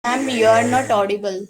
Ma'am, you are not audible.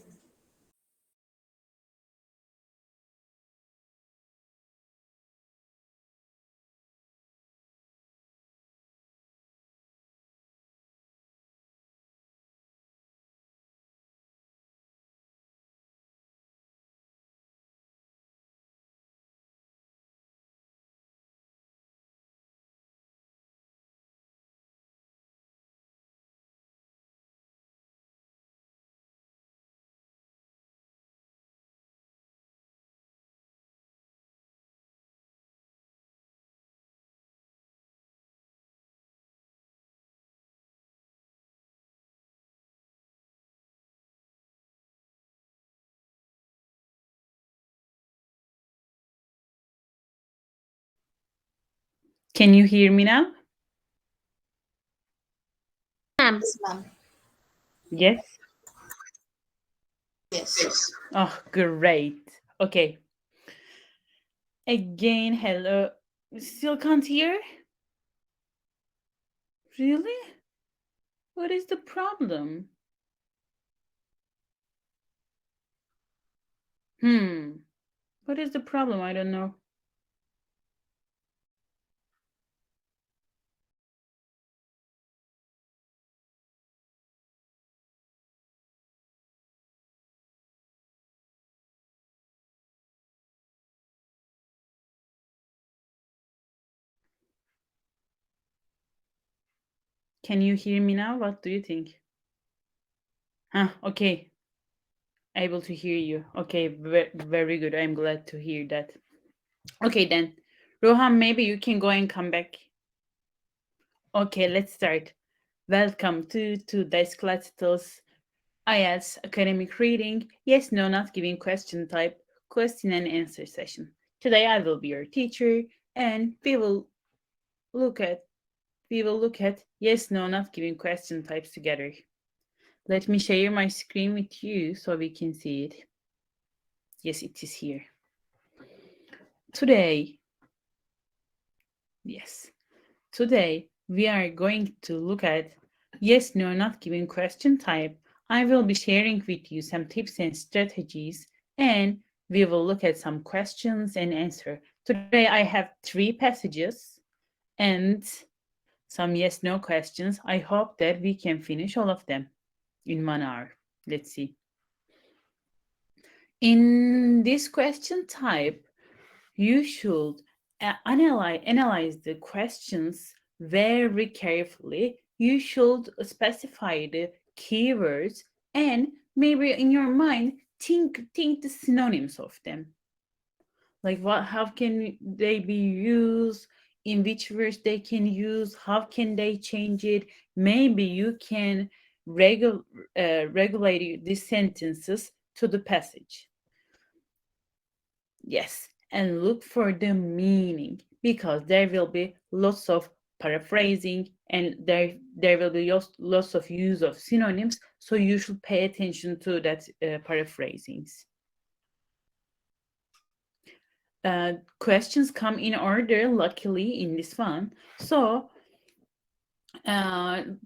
Can you hear me now? Ma'am. Yes, ma'am. Yes. Yes. Oh, great. Okay. Again, hello. Still can't hear? Really? What is the problem? Hmm. What is the problem? I don't know. Can you hear me now? What do you think? Huh, okay. Able to hear you. Okay, very good. I'm glad to hear that. Okay, then. Rohan, maybe you can go and come back. Okay, let's start. Welcome to today's Clasital's IELTS Academic Reading, Yes, No, Not Giving Question Type, Question and Answer session. Today I will be your teacher and look at we will look at yes, no, not giving question types together. Let me share my screen with you so we can see it. Yes, it is here. Today, yes, today we are going to look at yes, no, not giving question type. I will be sharing with you some tips and strategies, and we will look at some questions and answer. Today I have three passages and some yes, no questions. I hope that we can finish all of them in 1 hour. Let's see. In this question type, you should analyze the questions very carefully. You should specify the keywords and maybe in your mind think the synonyms of them. Like what how can they be used, in which words they can use, how can they change it. Maybe you can regulate these sentences to the passage. Yes, and look for the meaning because there will be lots of paraphrasing and there will be lots of use of synonyms, so you should pay attention to that paraphrasings. Questions come in order, luckily, in this one. So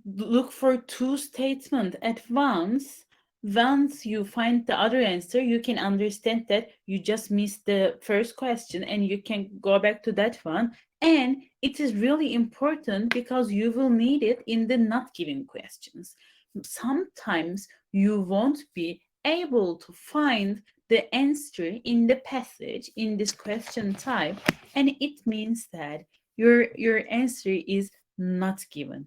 look for two statements at once. Once you find the other answer, you can understand that you just missed the first question and you can go back to that one. And it is really important because you will need it in the not given questions. Sometimes you won't be able to find the answer in the passage in this question type, and it means that your answer is not given.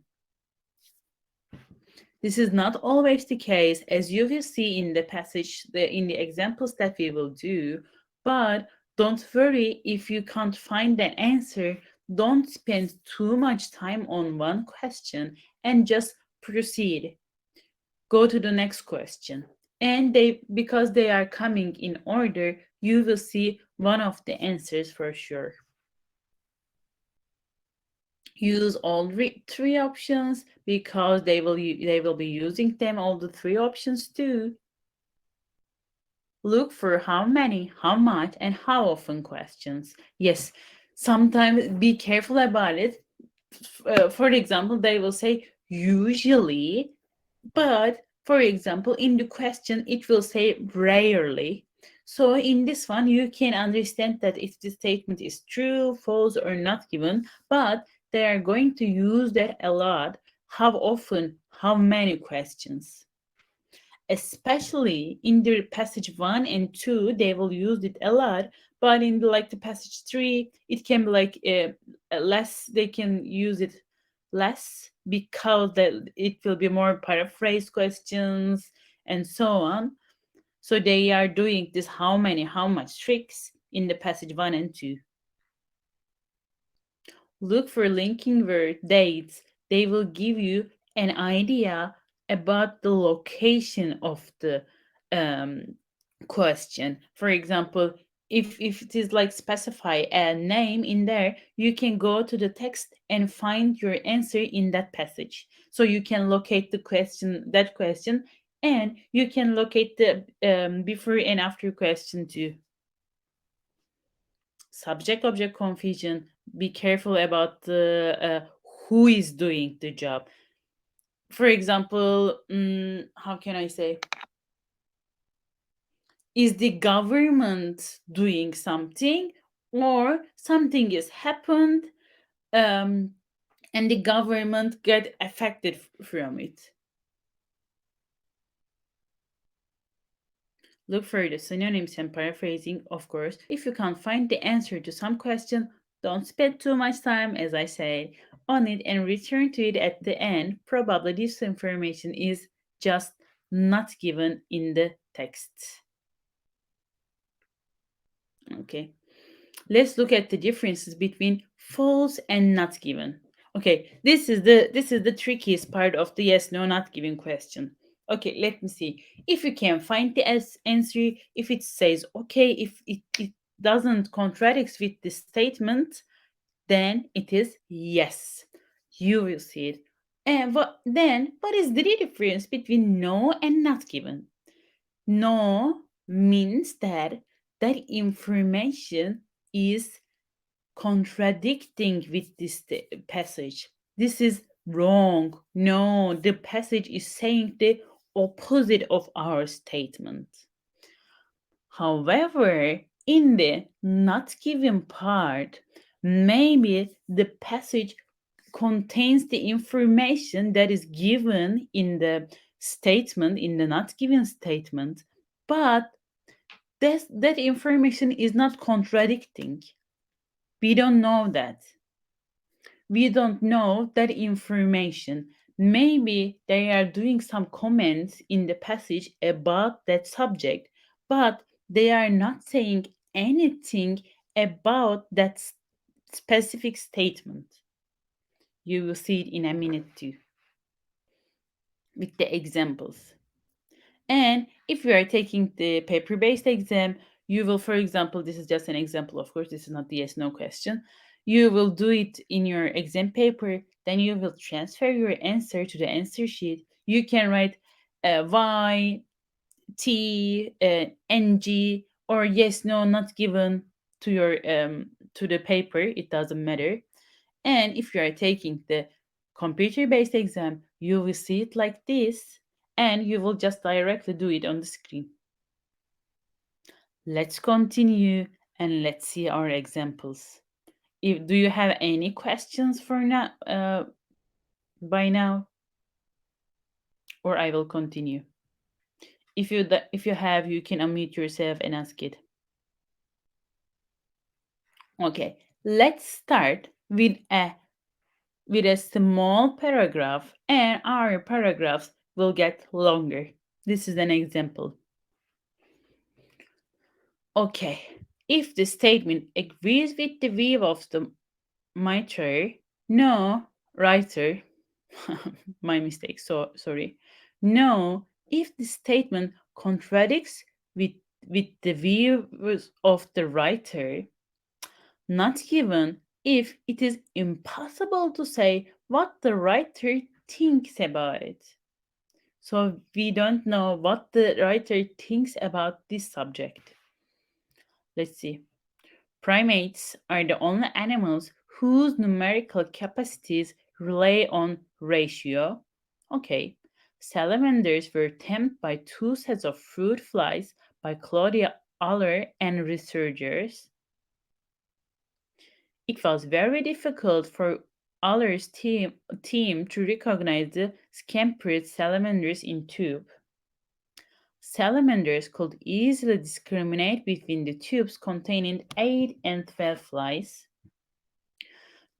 This is not always the case, as you will see in the passage, in the examples that we will do, but don't worry if you can't find the answer. Don't spend too much time on one question and just proceed. Go to the next question. And because they are coming in order, you will see one of the answers for sure. Use all three options because they will be using them all the three options too. Look for how many, how much, and how often questions. Yes, sometimes be careful about it. For example, they will say usually, but For example, in the question, it will say rarely. So in this one, you can understand that if the statement is true, false, or not given, but they are going to use that a lot. How often? How many questions? Especially in the passage 1 and 2, they will use it a lot, but in the passage 3, it can be less, they can use it less, because it will be more paraphrase questions and so on. So they are doing this how many, how much tricks in the passage 1 and 2. Look for linking word dates. They will give you an idea about the location of the um, question. For example, if it is like specify a name in there, you can go to the text and find your answer in that passage. So you can locate that question, and you can locate the before and after question too. Subject object confusion. Be careful about the who is doing the job. For example, how can I say, is the government doing something, or something has happened, um, and the government get affected from it. Look for the synonyms and paraphrasing, of course. If you can't find the answer to some question, don't spend too much time, as I say, on it, and return to it at the end. Probably this information is just not given in the text. Okay. Let's look at the differences between false and not given. Okay, this is the trickiest part of the yes no not given question. Okay, let me see. If you can find the answer, if it says okay, if it doesn't contradict with the statement, then it is yes. You will see it. And what is the difference between no and not given? No means that information is contradicting with this passage. This is wrong. No, the passage is saying the opposite of our statement. However, in the not given part, maybe the passage contains the information that is given in the statement, in the not given statement, but that information is not contradicting. We don't know that. We don't know that information. Maybe they are doing some comments in the passage about that subject, but they are not saying anything about that specific statement. You will see it in a minute too, with the examples. And if you are taking the paper based exam, you will, for example, this is just an example, of course, this is not the yes no question. You will do it in your exam paper, then you will transfer your answer to the answer sheet. You can write Y, T, NG, or yes no not given to your to the paper, it doesn't matter. And if you are taking the computer based exam, you will see it like this, and you will just directly do it on the screen. Let's continue and let's see our examples. Do you have any questions for now, by now, or I will continue? If you have, you can unmute yourself and ask it. Okay, let's start with a small paragraph, and our paragraphs will get longer. This is an example. Okay, if the statement agrees with the view of the writer, no, writer, my mistake, so sorry. No, if the statement contradicts with the views of the writer, not given if it is impossible to say what the writer thinks about it. So we don't know what the writer thinks about this subject. Let's see. Primates are the only animals whose numerical capacities rely on ratio. Okay. Salamanders were tamed by two sets of fruit flies by Claudia Aller and researchers. It was very difficult for Aller's team to recognize the scampered salamanders in tube. Salamanders could easily discriminate between the tubes containing 8 and 12 flies.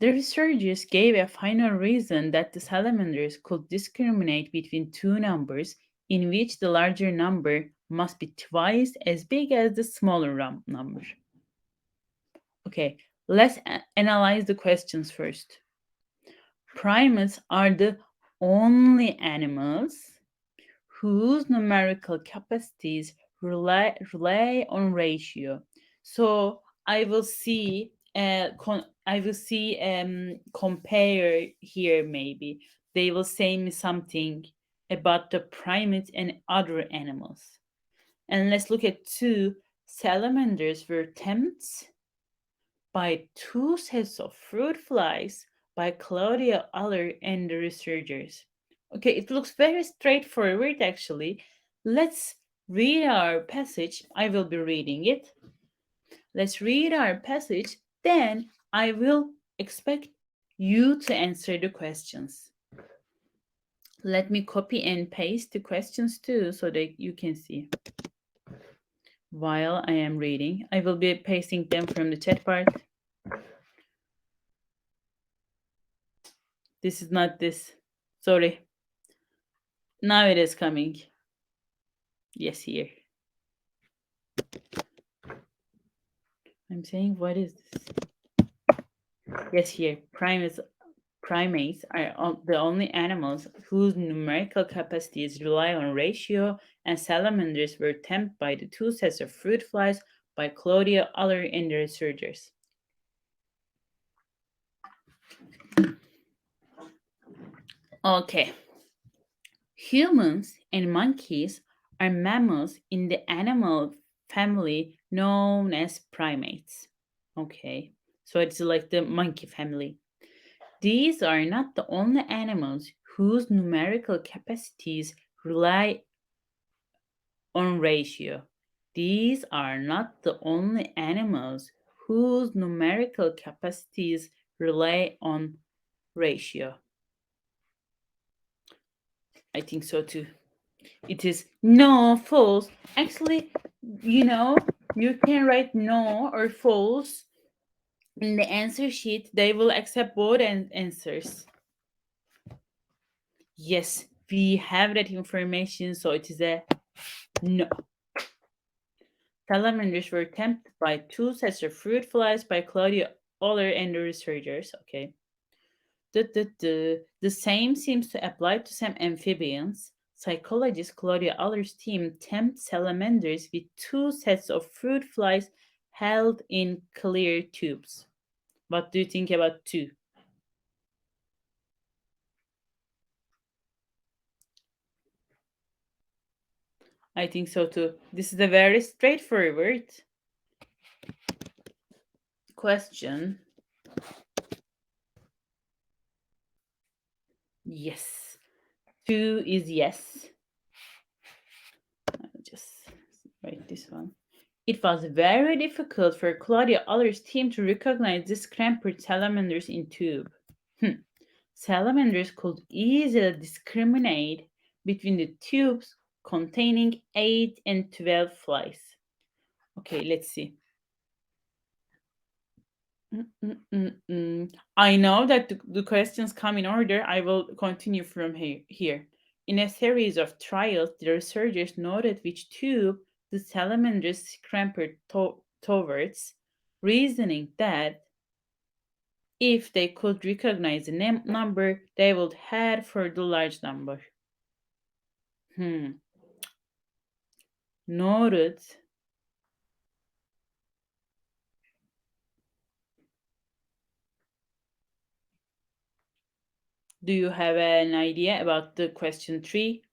The researchers gave a final reason that the salamanders could discriminate between two numbers in which the larger number must be twice as big as the smaller number. Okay, let's analyze the questions first. Primates are the only animals whose numerical capacities rely on ratio. So I will see compare here. Maybe they will say me something about the primates and other animals. And let's look at two. Salamanders were tempted by two sets of fruit flies by Claudia Aller and the researchers. Okay, it looks very straightforward actually. Let's read our passage. I will be reading it. Let's read our passage, then I will expect you to answer the questions. Let me copy and paste the questions too so that you can see. While I am reading, I will be pasting them from the chat part. This is not this. Sorry. Now it is coming. Yes, here. I'm saying, what is this? Yes, here. Primates are the only animals whose numerical capacities rely on ratio, and salamanders were tempted by the two sets of fruit flies by Claudia Aller and the researchers. Okay. Humans and monkeys are mammals in the animal family known as primates. Okay, so it's like the monkey family. These are not the only animals whose numerical capacities rely on ratio. These are not the only animals whose numerical capacities rely on ratio. I think so too. It is no, false. Actually, you can write no or false in the answer sheet. They will accept both answers. Yes, we have that information, so it is a no. Salamanders were tempted by two sets of fruit flies by Claudia Oller and the researchers. Okay. The same seems to apply to some amphibians. Psychologist Claudia Aller's team tempted salamanders with two sets of fruit flies held in clear tubes. What do you think about two? I think so too. This is a very straightforward question. Yes. Two is yes. I'll just write this one. It was very difficult for Claudia Aller's team to recognize these scampered salamanders in tube. Salamanders could easily discriminate between the tubes containing 8 and 12 flies. Okay, let's see. I know that the questions come in order. I will continue from here. In a series of trials, the researchers noted which tube the salamanders scampered towards, reasoning that if they could recognize the number, they would head for the large number. Noted. Do you have an idea about the question 3?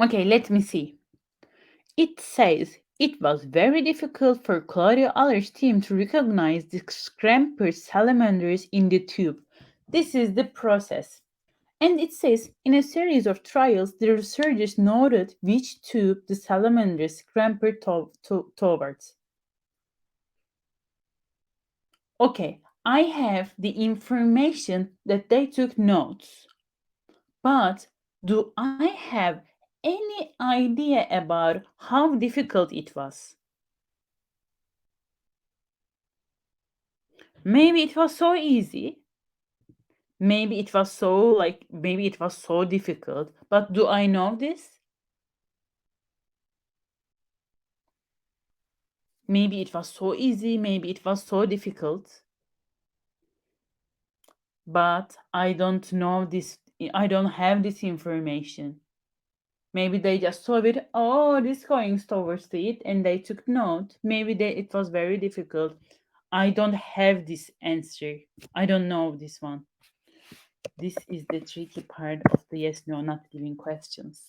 Okay, let me see. It says it was very difficult for Claudio Aller's team to recognize the scramper salamanders in the tube. This is the process. And it says in a series of trials, the researchers noted which tube the salamanders scampered towards. Okay, I have the information that they took notes, but do I have any idea about how difficult it was? Maybe it was so easy. Maybe it was so difficult. But do I know this? Maybe it was so easy. Maybe it was so difficult. But I don't know this. I don't have this information. Maybe they just saw it. Oh, this going towards it, and they took note. Maybe it was very difficult. I don't have this answer. I don't know this one. This is the tricky part of the yes no not giving questions.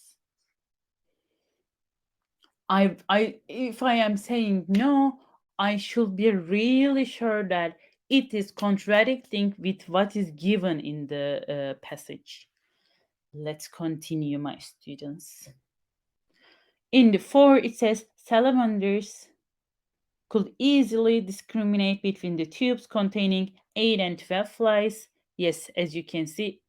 If I am saying no, I should be really sure that it is contradicting with what is given in the passage. Let's continue, my students. In the 4, it says salamanders could easily discriminate between the tubes containing 8 and 12 flies. Yes, as you can see,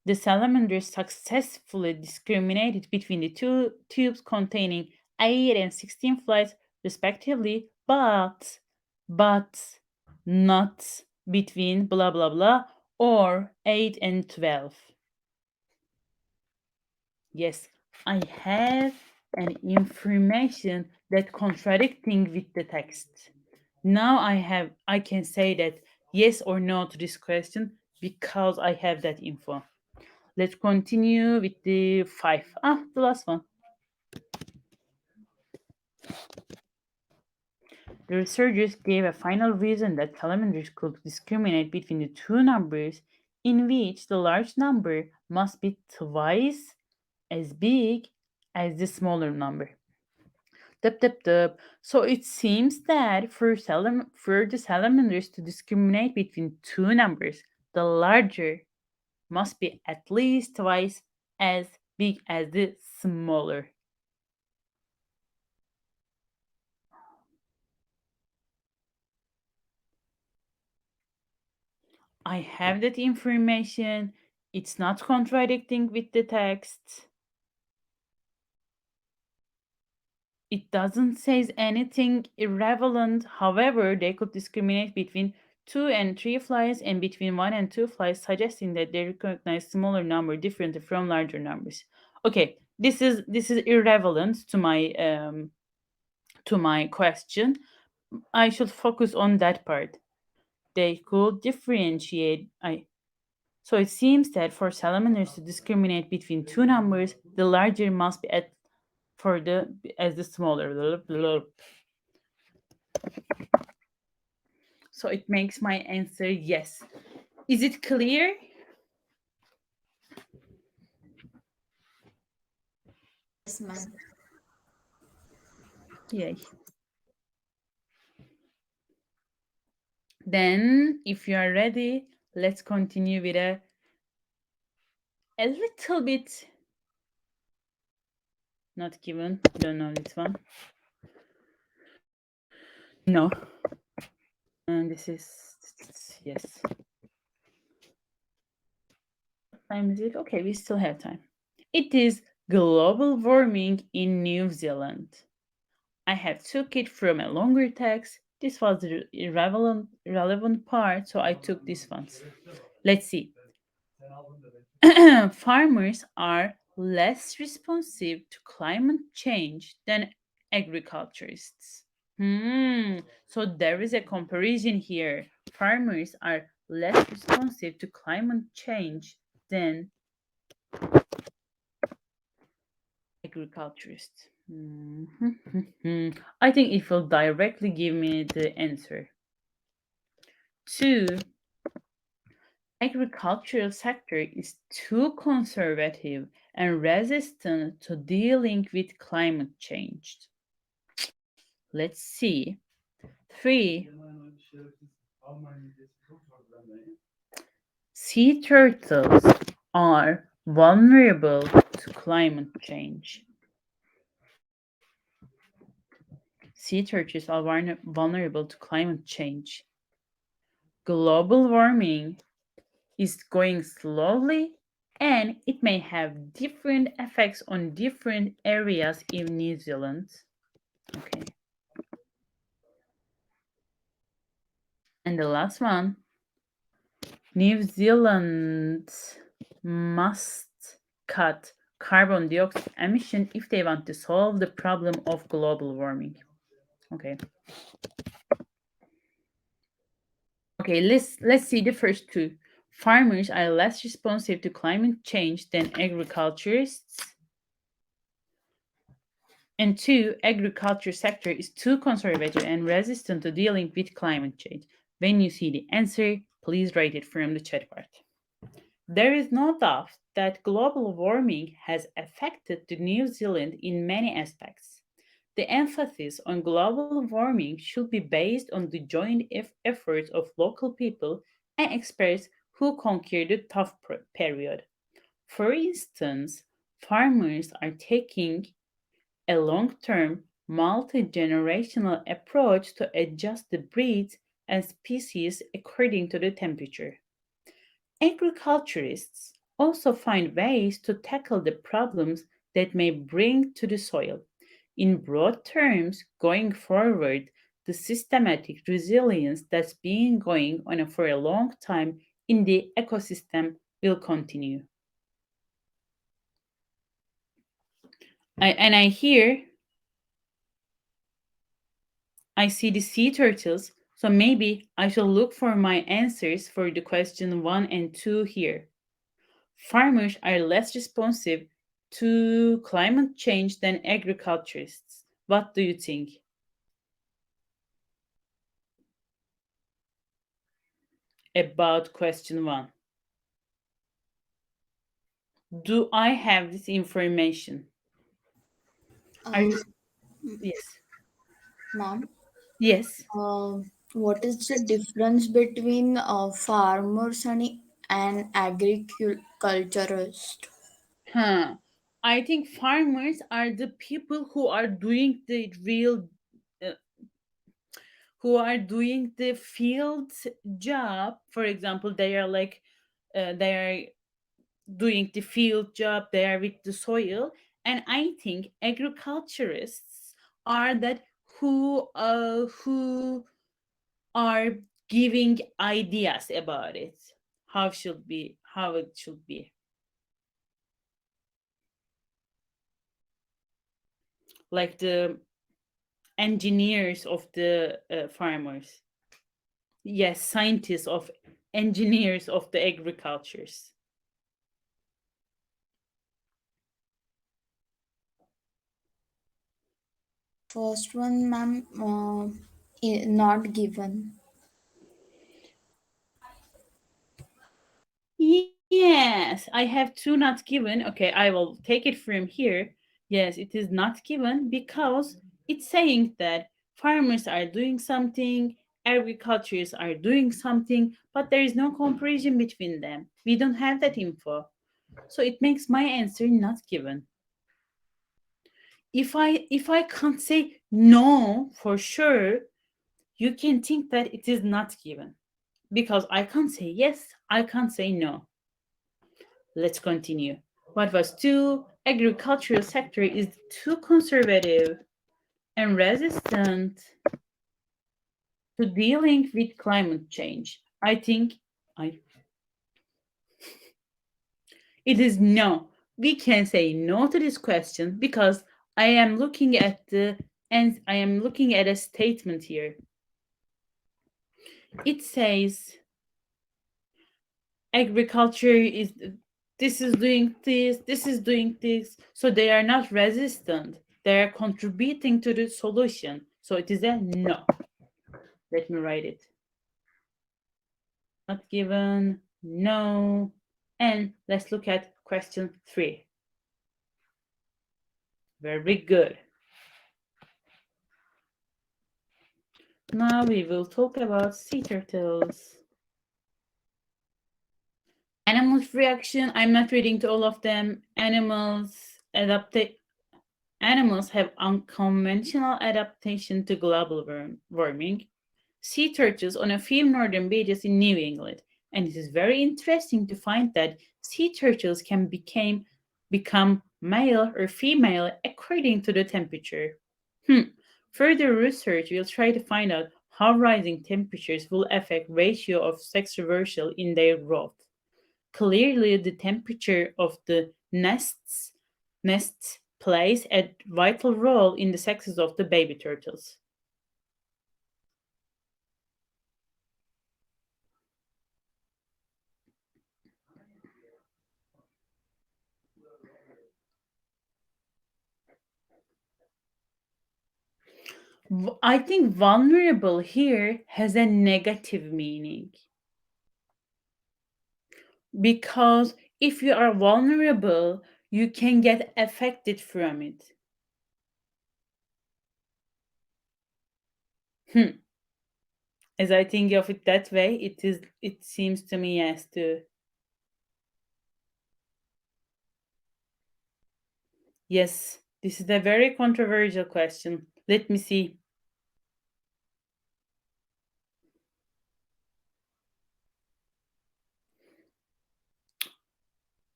the salamanders successfully discriminated between the two tubes containing 8 and 16 flies, respectively, but not between blah blah blah or 8 and 12. Yes, I have an information that contradicting with the text. Now I can say that yes or no to this question because I have that info. Let's continue with the 5. The last one. The researchers gave a final reason that salamanders could discriminate between the two numbers in which the large number must be twice as big as the smaller number. Dup, dup, dup. So it seems that for the salamanders to discriminate between two numbers, the larger must be at least twice as big as the smaller. I have that information. It's not contradicting with the text. It doesn't say anything irrelevant. However, they could discriminate between 2 and 3 flies and between 1 and 2 flies, suggesting that they recognize smaller number differently from larger numbers. Okay, this is irrelevant to my question. I should focus on that part. They could differentiate. So it seems that for salamanders to discriminate between two numbers, the larger must be at for the as the smaller. So it makes my answer yes. Is it clear? Yes, ma'am. Yay. Then, if you are ready, let's continue with a little bit not given. Don't know this one. No. And this is yes. What time is it? Okay, we still have time. It is global warming in New Zealand. I have took it from a longer text. This was the relevant part, so I took this one. Let's see. Farmers are less responsive to climate change than agriculturists. So there is a comparison here. Farmers are less responsive to climate change than agriculturists. I think it will directly give me the answer. 2. Agricultural sector is too conservative and resistant to dealing with climate change. Let's see. 3. Sea turtles are vulnerable to climate change. Sea turtles are vulnerable to climate change. Global warming is going slowly and it may have different effects on different areas in New Zealand. Okay. And the last one, New Zealand must cut carbon dioxide emission if they want to solve the problem of global warming. Okay. Okay, let's see the first two. Farmers are less responsive to climate change than agriculturists. And two, agriculture sector is too conservative and resistant to dealing with climate change. When you see the answer, please write it from the chat part. There is no doubt that global warming has affected the New Zealand in many aspects. The emphasis on global warming should be based on the joint efforts of local people and experts who conquered the tough period. For instance, farmers are taking a long term, multi generational approach to adjust the breeds and species according to the temperature. Agriculturists also find ways to tackle the problems that may bring to the soil. In broad terms, going forward, the systematic resilience that's been going on for a long time in the ecosystem will continue. And I hear I see the sea turtles, so maybe I shall look for my answers for the question 1 and 2 here. Farmers are less responsive to climate change than agriculturists. What do you think about question 1? Do I have this information? Are Uh, you yes. Ma'am, Yes. uh, what is the difference between farmers and an agriculturist? Huh. I think farmers are the people uh, who are doing the field job. For example, they are like they are doing the field job, they are with the soil. And I think agriculturists are that who are giving ideas about it, how it should be, like the engineers of the farmers. Yes, scientists of engineers of the agricultures. First one, ma'am, not given. Yes, I have two not given. Okay, I will take it from here. Yes, it is not given because it's saying that farmers are doing something, agriculturists are doing something, but there is no comparison between them. We don't have that info. So it makes my answer not given. If I can't say no for sure, you can think that it is not given. Because I can't say yes, I can't say no. Let's continue. What was two? Agricultural sector is too conservative and resistant to dealing with climate change. I think I it is no. We can say no to this question because I am looking at a statement here. It says agriculture is this is doing this is doing this, so they are not resistant, they are contributing to the solution, so it is a no. Let me write it. Not given. No. And let's look at question 3. Very good. Now we will talk about sea turtles. Animals' reaction. I'm not reading to all of them. Animals have unconventional adaptation to global warming. Sea turtles on a few northern beaches in New England. And it is very interesting to find that sea turtles can become male or female according to the temperature. Further research will try to find out how rising temperatures will affect ratio of sex reversal in their growth. Clearly, the temperature of the nests plays a vital role in the sexes of the baby turtles. I think vulnerable here has a negative meaning because if you are vulnerable, you can get affected from it. Hmm. As I think of it that way, it seems to me as to yes, this is a very controversial question. Let me see.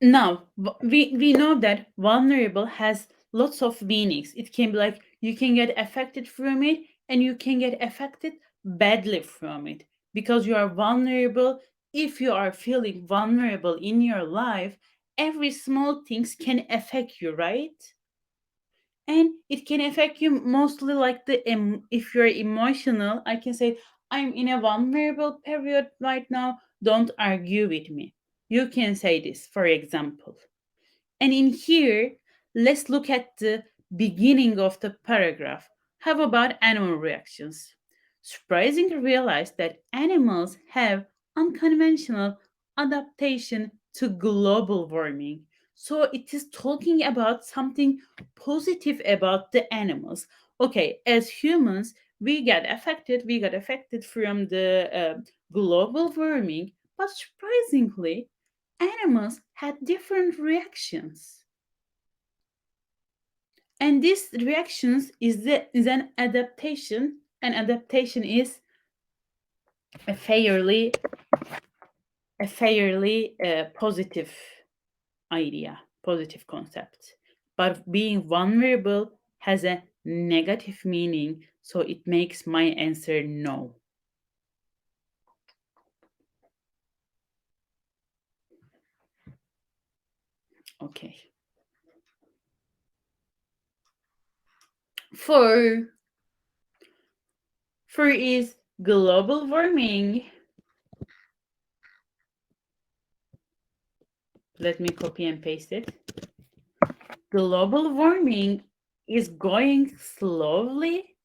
Now, we know that vulnerable has lots of meanings. It can be like you can get affected from it and you can get affected badly from it because you are vulnerable. If you are feeling vulnerable in your life, every small things can affect you, right? And it can affect you mostly like if you're emotional, I can say I'm in a vulnerable period right now, don't argue with me. You can say this, for example. And in here, let's look at the beginning of the paragraph. How about animal reactions? Surprising to realize that animals have unconventional adaptation to global warming. So it is talking about something positive about the animals. Okay, as humans, we got affected from the global warming, but surprisingly, animals had different reactions. And these reactions is an adaptation. An adaptation is a fairly positive idea, positive concept. But being vulnerable has a negative meaning, so it makes my answer no. Okay. For is global warming. Let me copy and paste it. Global warming is going slowly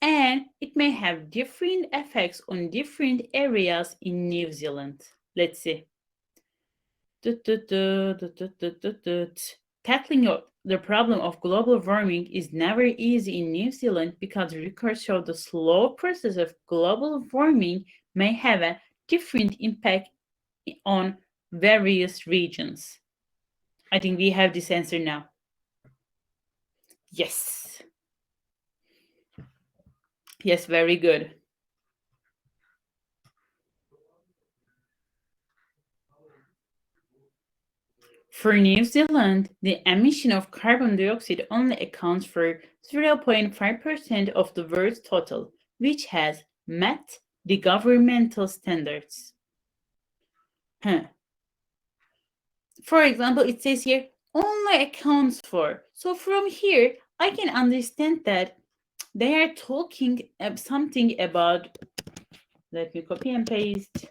and it may have different effects on different areas in New Zealand. Let's see. Tackling the problem of global warming is never easy in New Zealand because records show the slow process of global warming may have a different impact on various regions. I think we have this answer now. Yes. Yes, very good. For New Zealand, the emission of carbon dioxide only accounts for 0.5% of the world's total, which has met the governmental standards. Huh. For example, it says here only accounts for. So from here, I can understand that they are talking something about, let me copy and paste.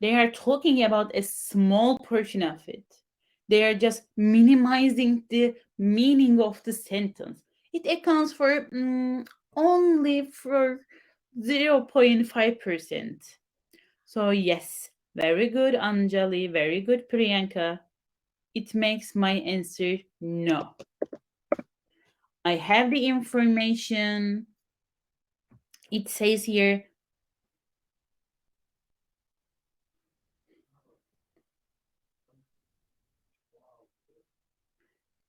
They are talking about a small portion of it. They are just minimizing the meaning of the sentence. It accounts for only for 0.5%. So yes, Very good, Anjali. Very good, Priyanka. It makes my answer no. I have the information. It says here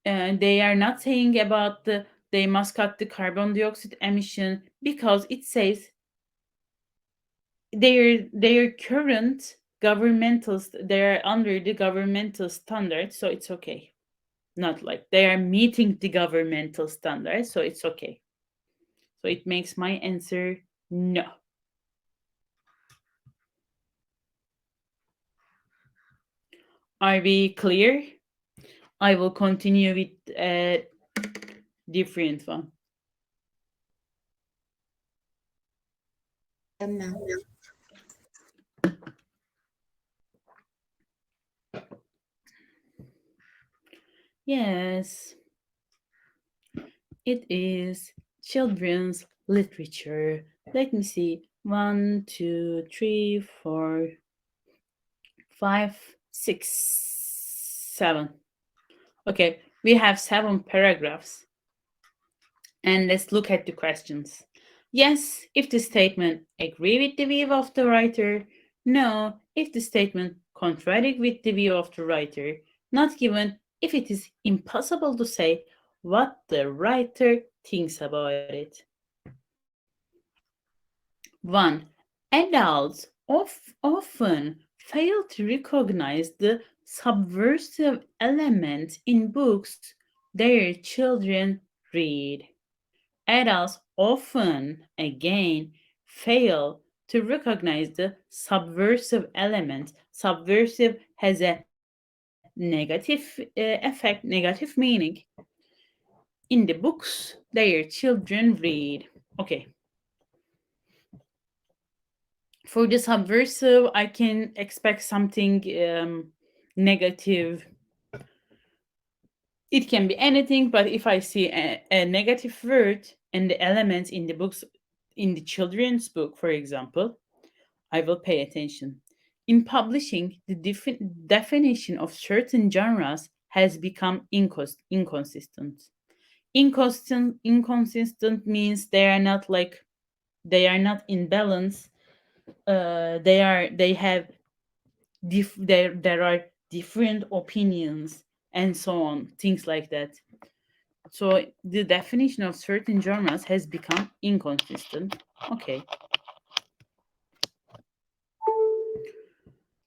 they are not saying about they must cut the carbon dioxide emission because it says their current they're under the governmental standards, so it's okay. Not like they are meeting the governmental standards, so it's okay. So it makes my answer no. Are we clear? I will continue with a different one. Yeah, ma'am. Yes, it is children's literature. Let me see. One, two, three, four, five, six, seven. Okay, we have 7 paragraphs. And let's look at the questions. Yes, if the statement agree with the view of the writer. No, if the statement contradict with the view of the writer. Not given if it is impossible to say what the writer thinks about it. 1. Adults often fail to recognize the subversive elements in books their children read. Adults often, again, fail to recognize the subversive element. Subversive has a negative meaning in the books their children read. Okay, for the subversive, I can expect something negative. It can be anything, but if I see a negative word and the elements in the books, in the children's book, for example, I will pay attention. In publishing, the definition of certain genres has become inconsistent. Inconsistent means they are not in balance. They have there are different opinions and so on, things like that. So the definition of certain genres has become inconsistent. Okay.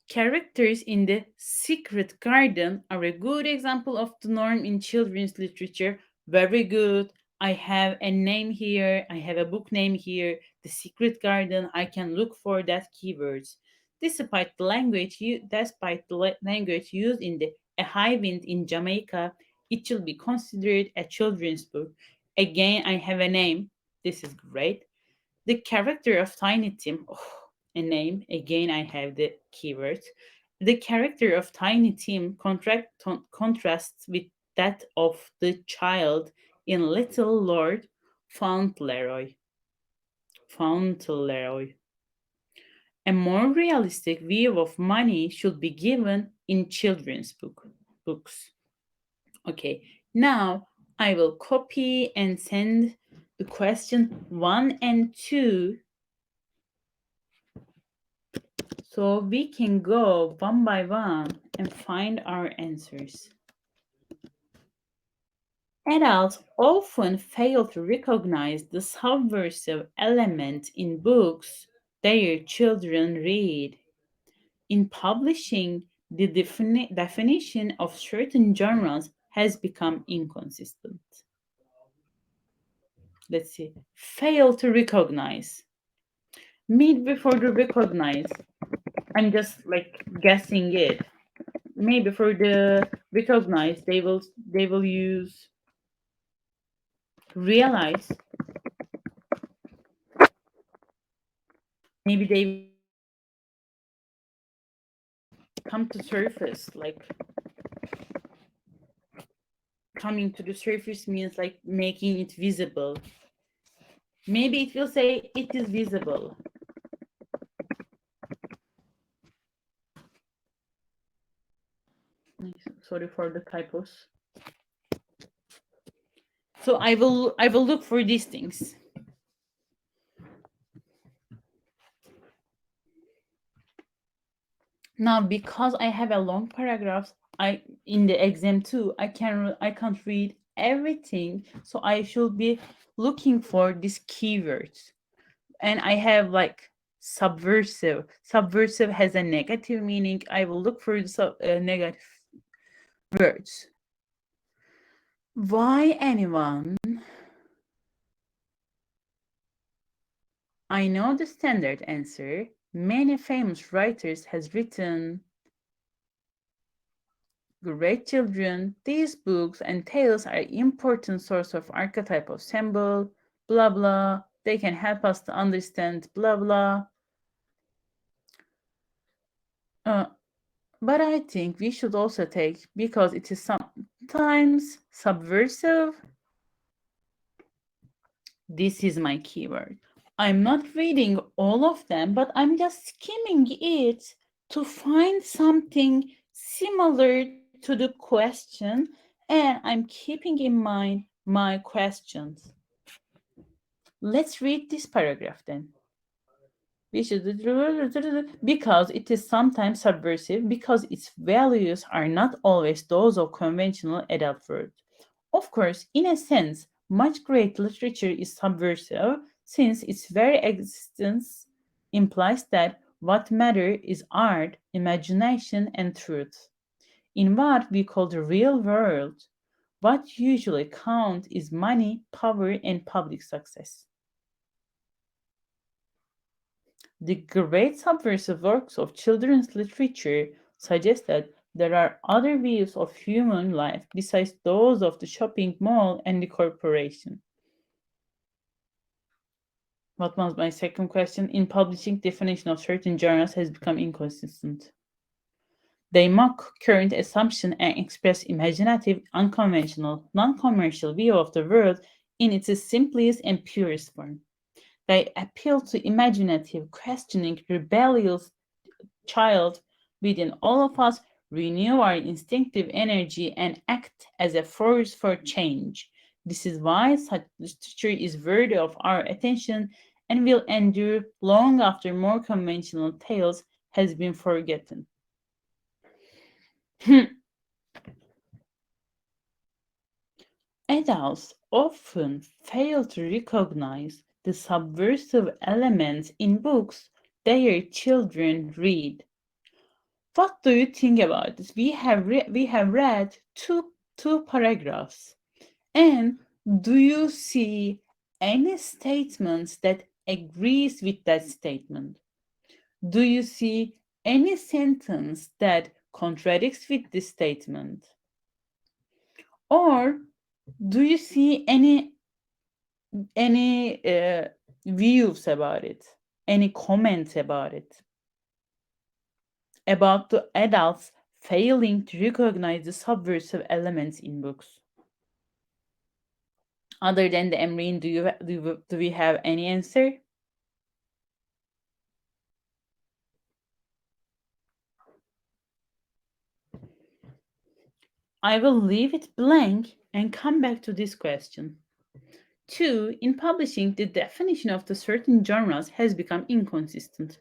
Characters in The Secret Garden are a good example of the norm in children's literature. Very good. I have a name here. I have a book name here. The Secret Garden. I can look for that keywords. Despite the language used in the A High Wind in Jamaica, it should be considered a children's book. Again, I have a name. This is great. The character of Tiny Tim, oh, a name. Again, I have the keyword. The character of Tiny Tim contrasts with that of the child in Little Lord Fauntleroy. Fauntleroy. A more realistic view of money should be given in children's books. Okay, now I will copy and send the question 1 and 2 so we can go one by one and find our answers. Adults often fail to recognize the subversive element in books their children read. In publishing, the definition of certain genres has become inconsistent. Let's see. Fail to recognize. Maybe for the recognize, I'm just like guessing it. Maybe for the recognize, they will use realize. Maybe they will use come to surface, like coming to the surface means like making it visible. Maybe it will say it is visible. Sorry for the typos. So I will look for these things. Now, because I have a long paragraphs, I in the exam too, I can't read everything, so I should be looking for these keywords. And I have like subversive. Subversive has a negative meaning. I will look for the negative words. Why anyone? I know the standard answer. Many famous writers has written great children. These books and tales are important source of archetypal symbol, blah blah. They can help us to understand blah blah. Uh, but I think we should also take because it is sometimes subversive. This is my keyword. I'm not reading all of them, but I'm just skimming it to find something similar to the question, and I'm keeping in mind my questions. Let's read this paragraph then. We should because it is sometimes subversive because its values are not always those of conventional adult world. Of course, in a sense, much great literature is subversive since its very existence implies that what matter is art, imagination, and truth. In what we call the real world, what usually counts is money, power, and public success. The great subversive works of children's literature suggest that there are other views of human life besides those of the shopping mall and the corporation. What was my second question? In publishing, definition of certain genres has become inconsistent. They mock current assumption and express imaginative, unconventional, non-commercial view of the world in its simplest and purest form. They appeal to imaginative, questioning, rebellious child within all of us, renew our instinctive energy, and act as a force for change. This is why such literature is worthy of our attention and will endure long after more conventional tales has been forgotten. Adults often fail to recognize the subversive elements in books their children read. What do you think about this? We have read two paragraphs, and do you see any statements that agrees with that statement? Do you see any sentence that contradicts with this statement? Or do you see any views about it? Any comments about it? About the adults failing to recognize the subversive elements in books. Other than the Emreen, do we have any answer? I will leave it blank and come back to this question. Two, in publishing, the definition of the certain genres has become inconsistent.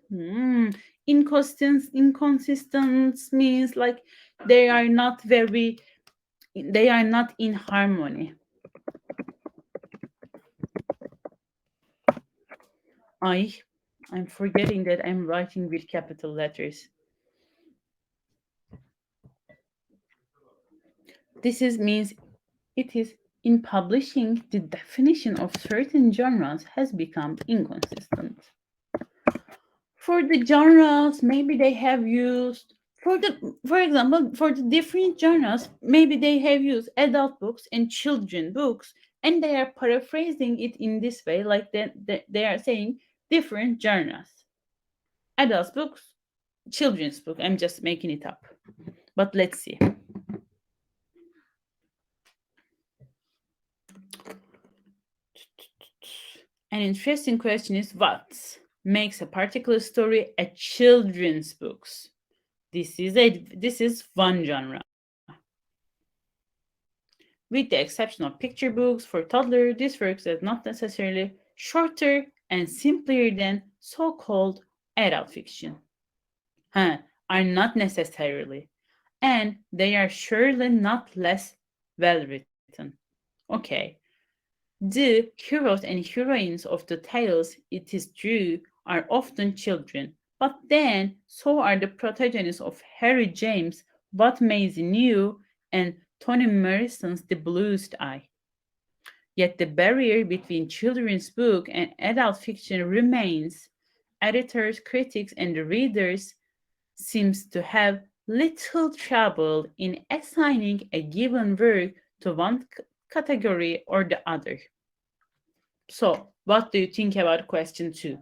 Inconsistent means like they are not very, they are not in harmony. I, I'm forgetting that I'm writing with capital letters. This is means it is in publishing the definition of certain genres has become inconsistent. For the genres, maybe they have used for example, for the different genres, maybe they have used adult books and children books, and they are paraphrasing it in this way, like they are saying different genres. Adult books, children's book. I'm just making it up. But let's see. An interesting question is what makes a particular story a children's books? This is one genre. With the exception of picture books for toddler, this works as not necessarily shorter and simpler than so-called adult fiction. Huh, are not necessarily. And they are surely not less well written. Okay. The heroes and heroines of the tales, it is true, are often children, but then so are the protagonists of Harry James, What Maisie Knew, and Toni Morrison's The Bluest Eye. Yet the barrier between children's book and adult fiction remains. Editors, critics, and the readers seems to have little trouble in assigning a given work to one category or the other. So, what do you think about question two?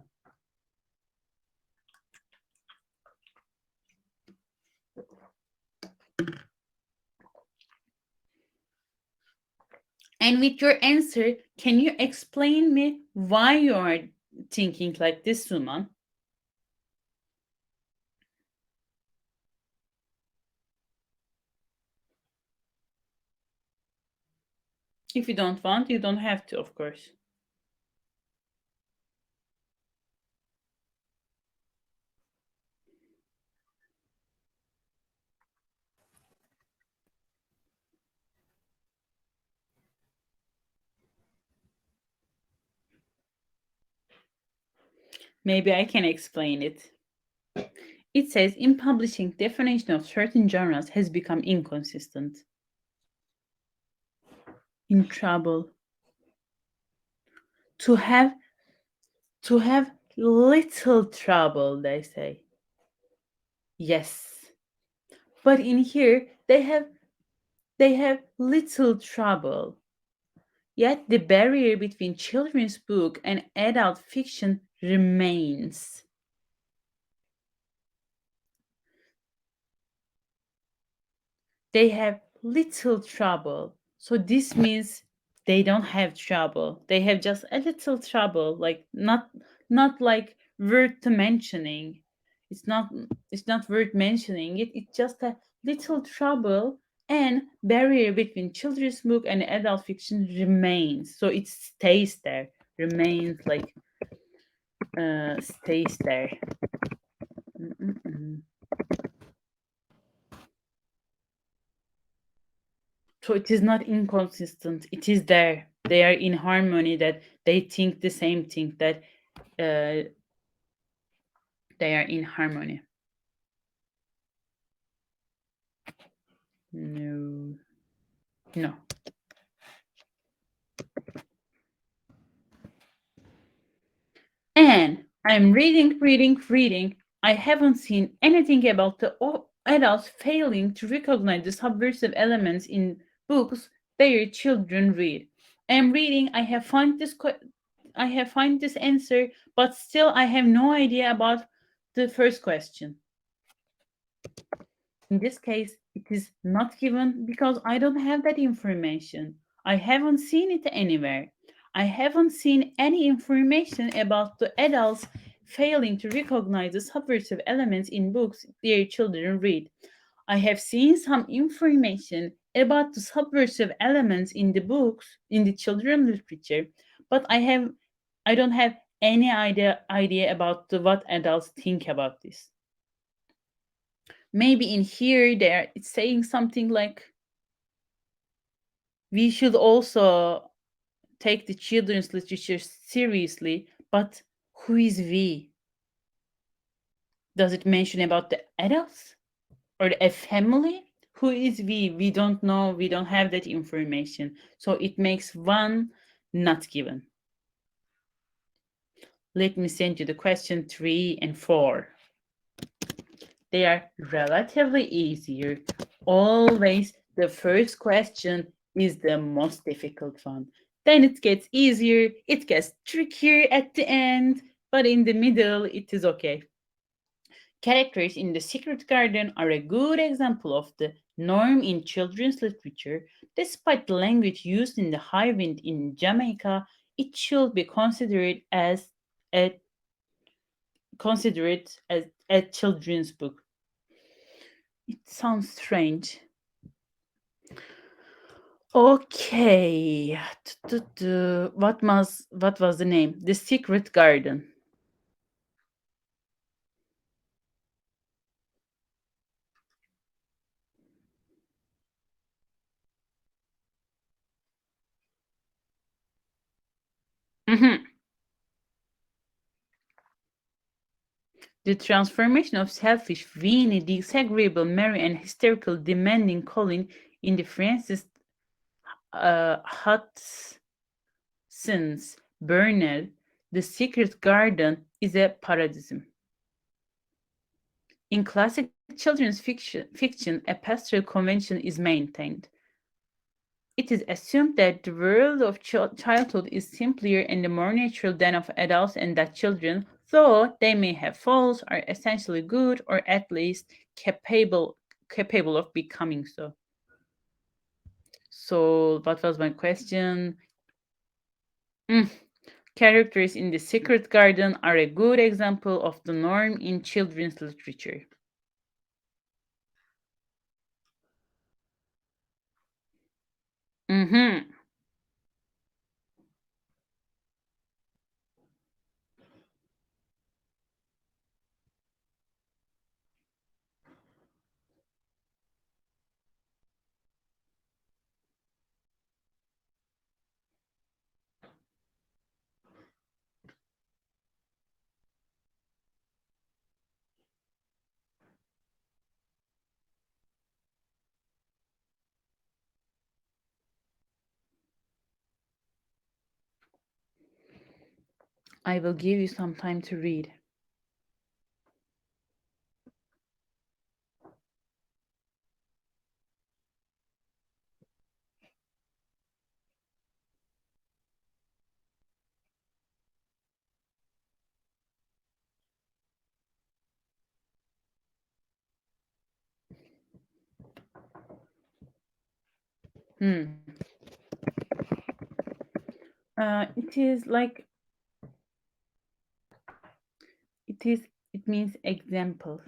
And with your answer, can you explain me why you are thinking like this, Suman? If you don't want, you don't have to, of course. Maybe I can explain it. It says in publishing, definition of certain genres has become inconsistent. In trouble. To have to have little trouble, they say. Yes. But in here they have little trouble. Yet the barrier between children's book and adult fiction remains. They have little trouble. So this means they don't have trouble. They have just a little trouble, like not like worth mentioning. It's not it's not worth mentioning it. It's just a little trouble, and barrier between children's book and adult fiction remains. So it stays there, remains like stays there. Mm-mm-mm. So it is not inconsistent. It is there. They are in harmony. That they think the same thing. That uh, they are in harmony. No, no. And I'm reading. I haven't seen anything about the adults failing to recognize the subversive elements in books their children read. I'm reading. I have find this answer, but still I have no idea about the first question. In this case, it is not given because I don't have that information. I haven't seen it anywhere. I haven't seen any information about the adults failing to recognize the subversive elements in books their children read. I have seen some information about the subversive elements in the books in the children literature, but I don't have any idea about what adults think about this. Maybe in here there it's saying something like we should also take the children's literature seriously, but who is we? Does it mention about the adults or a family? Who is we? We don't know. We don't have that information. So it makes one not given. Let me send you the question 3 and 4. They are relatively easier. Always the first question is the most difficult one. Then it gets easier, it gets trickier at the end, but in the middle it is okay. Characters in The Secret Garden are a good example of the norm in children's literature. Despite the language used in The High Wind in Jamaica, it should be a considered as a children's book. It sounds strange. Okay. What was the name? The Secret Garden. Mhm. The transformation of selfish, weenie, disagreeable Mary and hysterical, demanding Colin in the Francis Hudson's Burnell, The Secret Garden is a parodism. In classic children's fiction, a pastoral convention is maintained. It is assumed that the world of childhood is simpler and more natural than of adults, and that children, though they may have faults, are essentially good or at least capable of becoming so. So, what was my question? Mm, Characters in The Secret Garden are a good example of the norm in children's literature. Hmm. I will give you some time to read. Hmm. It is like it is. It means example.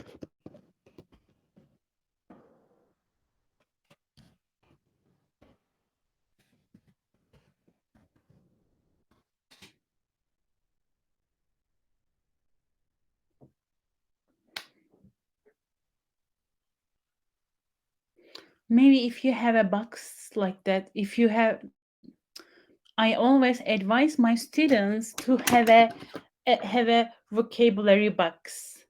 Maybe if you have a box like that, if you have, I always advise my students to have a vocabulary box.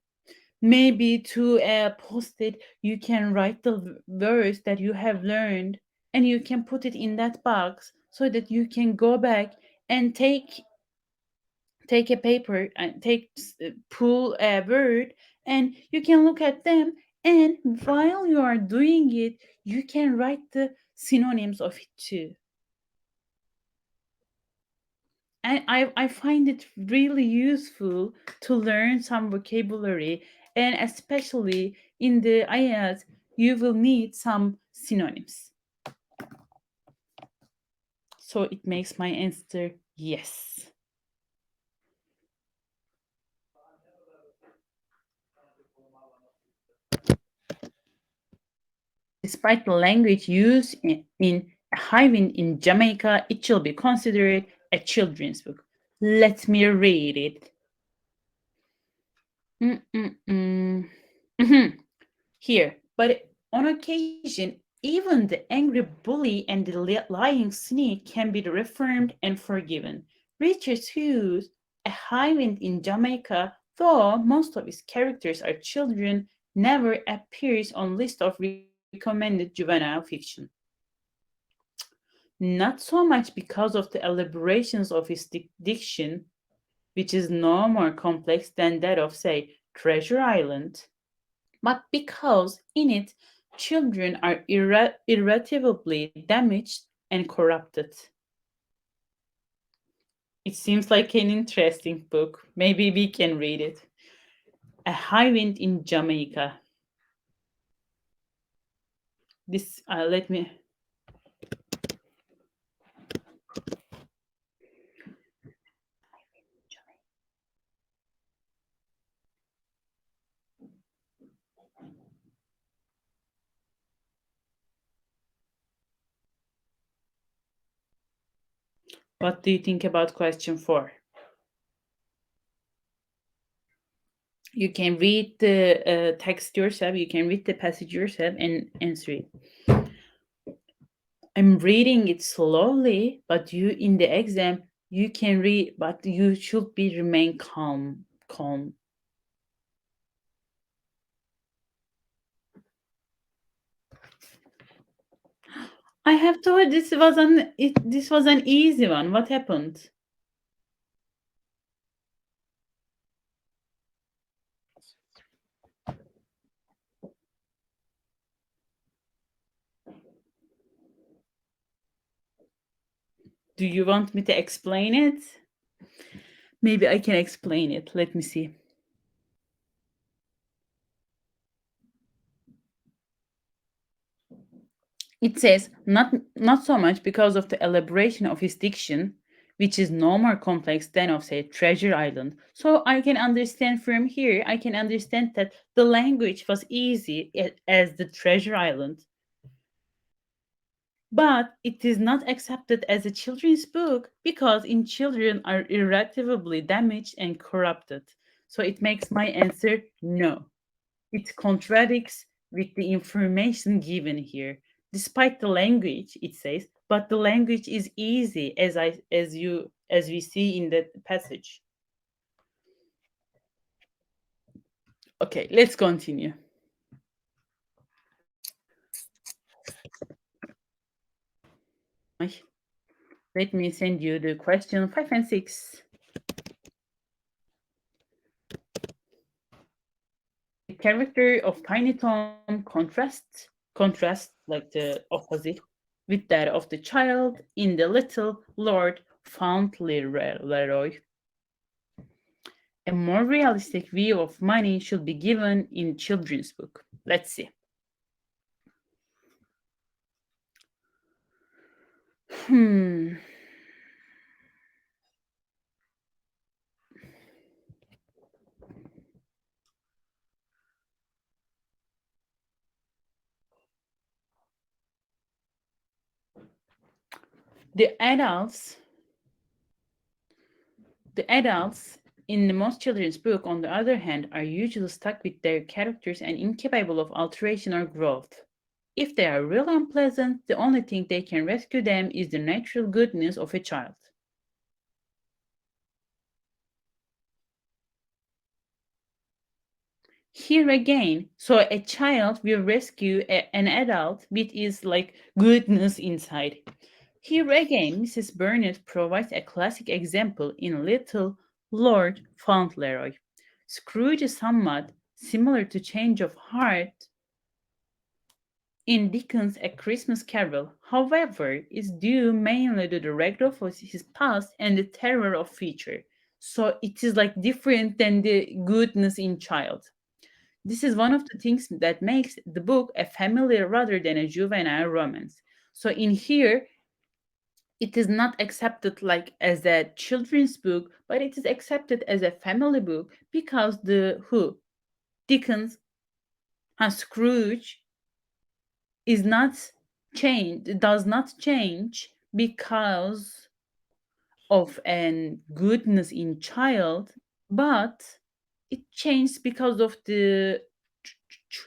Maybe to post it, you can write the words that you have learned, and you can put it in that box so that you can go back and take a paper and pull a word, and you can look at them, and while you are doing it you can write the synonyms of it too. And I find it really useful to learn some vocabulary, and especially in the IELTS you will need some synonyms. So it makes my answer yes. Despite the language used in Highwind in Jamaica, it should be considered a children's book. Let me read it. Mm-mm-mm. Mhm. Here, but on occasion, even the angry bully and the lying snake can be reformed and forgiven. Richard Hughes, A High Wind in Jamaica, though most of his characters are children, never appears on list of recommended juvenile fiction. Not so much because of the elaborations of his diction, which is no more complex than that of, say, Treasure Island, but because in it children are irretrievably damaged and corrupted. It seems like an interesting book. Maybe we can read it. A High Wind in Jamaica. This let me. What do you think about question 4? You can read the text yourself, you can read the passage yourself and answer it. I'm reading it slowly, but you in the exam you can read, but you should be remain calm, calm. I have thought this was an easy one. What happened? Do you want me to explain it? Maybe I can explain it. Let me see. It says not so much because of the elaboration of his diction, which is no more complex than of say Treasure Island. So I can understand from here, I can understand that the language was easy as the Treasure Island, but it is not accepted as a children's book because in children are irretrievably damaged and corrupted. So it makes my answer no. It contradicts with the information given here. Despite the language, it says, but the language is easy as we see in the passage. Okay, let's continue. Let me send you the question 5 and 6. The character of Tiny Tom contrasts like the opposite with that of the child in the Little Lord Fauntleroy. A more realistic view of money should be given in children's book. Let's see. Hmm. The adults, the adults in the most children's book, on the other hand, are usually stuck with their characters and incapable of alteration or growth. If they are real unpleasant, the only thing they can rescue them is the natural goodness of a child. Here again, so a child will rescue an adult with his like goodness inside. Here again, Mrs. Burnett provides a classic example in Little Lord Fauntleroy. Scrooge is somewhat similar to Change of Heart in Dickens' A Christmas Carol, however, is due mainly to the regret of his past and the terror of future. So it is like different than the goodness in child. This is one of the things that makes the book a family rather than a juvenile romance. So in here, it is not accepted like as a children's book, but it is accepted as a family book because the who Dickens and Scrooge is not does not change because of an goodness in child, but it changed because of the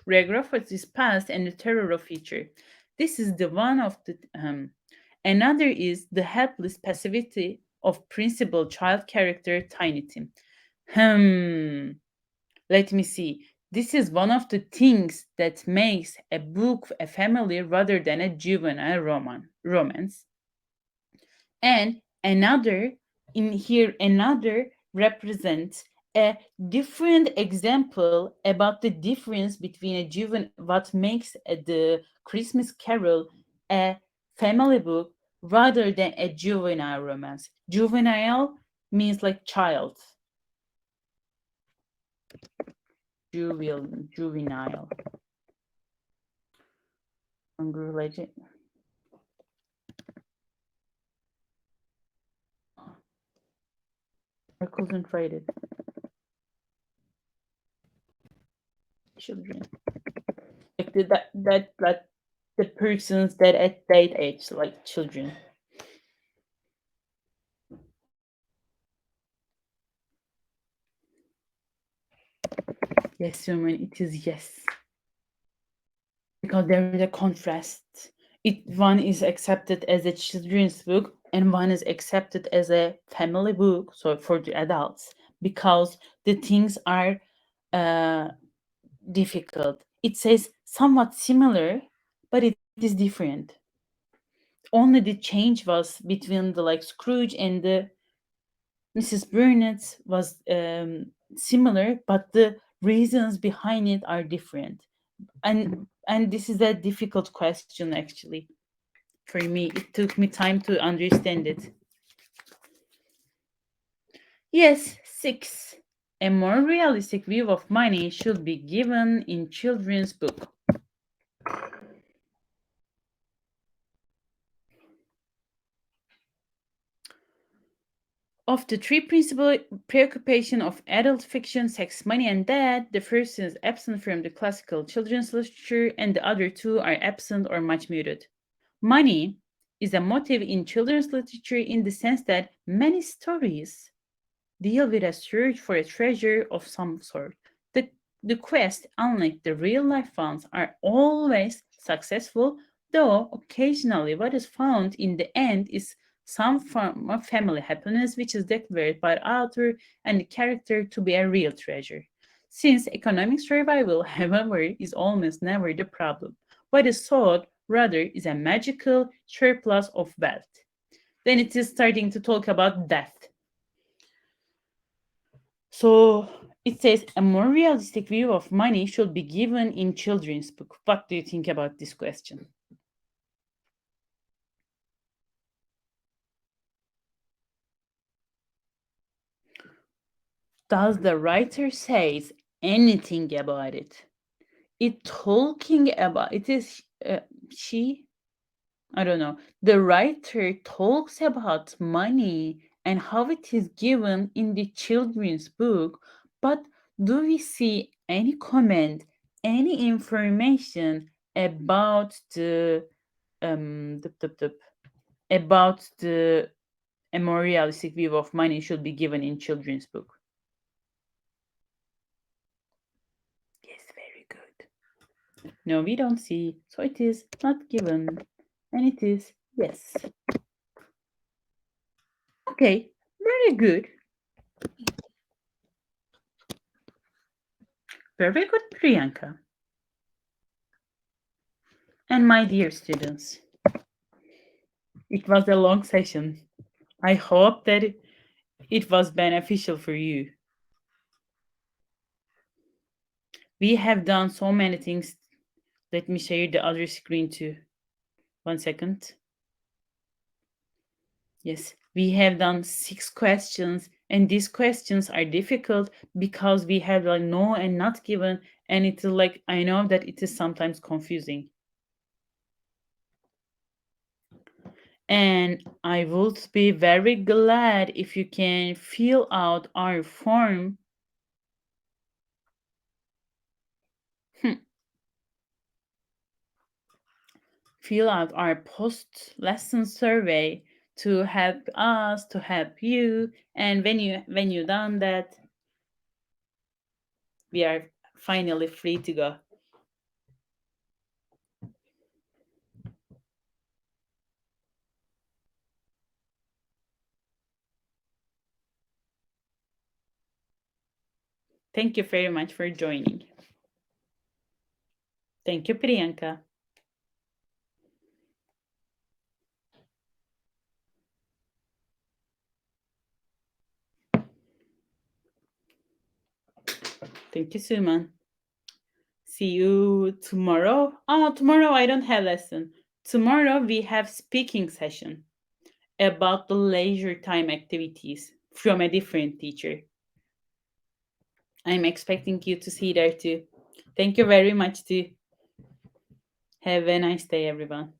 regret of his past and the terror of future. This is the one of the another is the helpless passivity of principal child character Tiny Tim. Hmm. Let me see. This is one of the things that makes a book a family rather than a juvenile romance. And another in here, another represents a different example about the difference between a juvenile, what makes the Christmas Carol a family book rather than a juvenile romance. Juvenile means like child. Juvenile. Hungry legend. I concentrated. Children. Like that the persons that at that age, like children. Yes, Suman, it is yes. Because there is a contrast. It one is accepted as a children's book and one is accepted as a family book, so for the adults, because the things are uh, difficult. It says somewhat similar, but it is different. Only the change was between the like Scrooge and the Mrs. Burnett was similar, but the reasons behind it are different. And this is a difficult question actually for me. It took me time to understand it. Yes, 6. A more realistic view of money should be given in children's book. Of the three principal preoccupations of adult fiction, sex, money, and death, the first is absent from the classical children's literature, and the other two are absent or much muted. Money is a motive in children's literature in the sense that many stories deal with a search for a treasure of some sort. The, the quest, unlike the real life ones, are always successful, though occasionally what is found in the end is some form of family happiness which is declared by the author and the character to be a real treasure. Since economic survival, however, is almost never the problem, what is sought rather is a magical surplus of wealth. Then it is starting to talk about death. So it says a more realistic view of money should be given in children's book. What do you think about this question? Does the writer says anything about it? It talking about it is she. I don't know. The writer talks about money and how it is given in the children's book, but do we see any comment, any information about about the a more realistic view of money should be given in children's book? Yes, very good. No, we don't see, so it is not given, and it is yes. Okay, very good. Very good, Priyanka. And my dear students, it was a long session. I hope that it was beneficial for you. We have done so many things. Let me share the other screen too. 1 second. Yes, we have done 6 questions, and these questions are difficult because we have like no and not given, and it's like I know that it is sometimes confusing. And I would be very glad if you can fill out our form. Hmm. Fill out our post lesson survey to help us, to help you. And when you done that, we are finally free to go. Thank you very much for joining. Thank you, Priyanka. Thank you, Suman. See you tomorrow. Oh, tomorrow I don't have lesson. Tomorrow we have speaking session about the leisure time activities from a different teacher. I'm expecting you to see there too. Thank you very much too. Have a nice day, everyone.